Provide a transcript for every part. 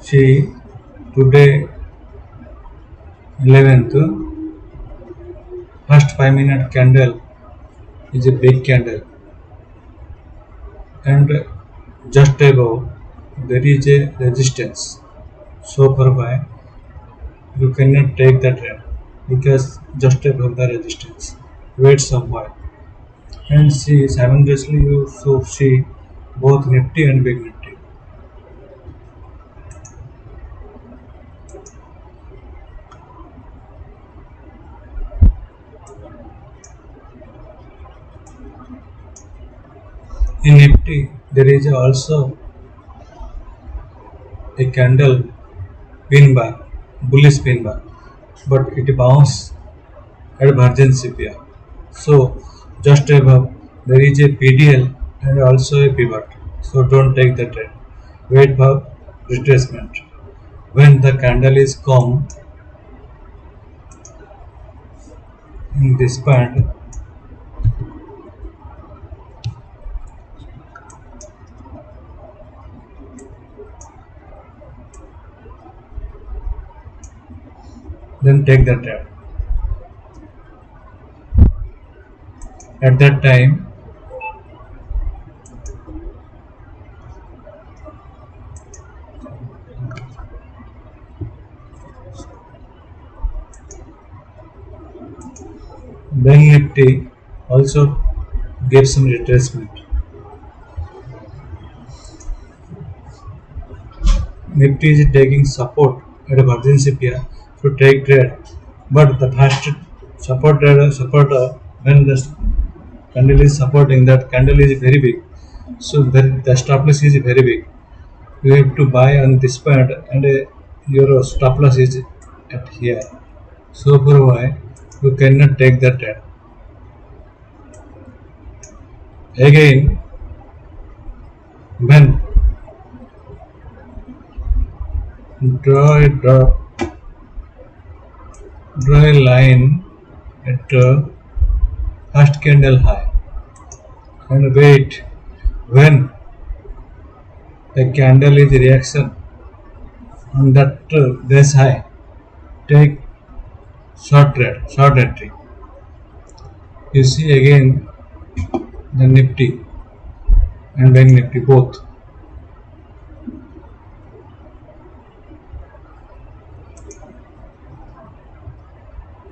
See, today 11th, first 5 minute candle is a big candle, and just above there is a resistance. So far why you cannot take the trend because just above the resistance. Wait some while and see simultaneously you so see both Nifty and Big Nifty. In Nifty there is also a candle pin bar, bullish pin bar, but it bounce at Virgin CPR. So just above there is a PDL and also a pivot. So don't take the trend. Wait for retracement. When the candle is calm in this band, then take the trend. At that time, Bank Nifty also gave some retracement. Nifty is taking support at a Virgin CPR to take trade, but the first supporter when the candle is supporting that candle is very big, so the stop loss is very big. You have to buy on this point and your stop loss is at here. So for why you cannot take that trade. Again, when draw a draw a line at first candle high and wait when the candle is reaction on that this high. Take short entry. You see again the Nifty and Bank Nifty both.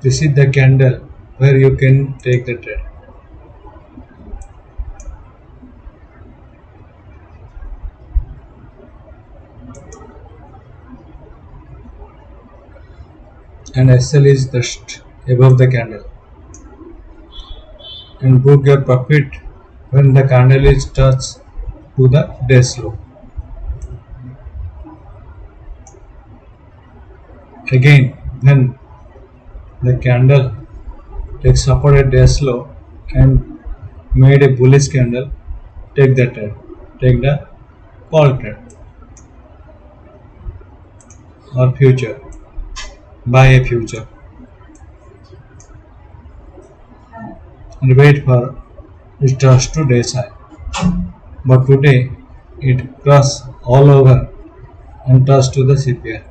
This is the candle where you can take the trade. And SL is just above the candle. And book your profit when the candle is touched to the dash low. Again, when the candle takes support at dash low and made a bullish candle, take the trade. Take the call trade or future. Buy a future and wait for it touch to dash high. But today it crossed all over and touched to the CPR.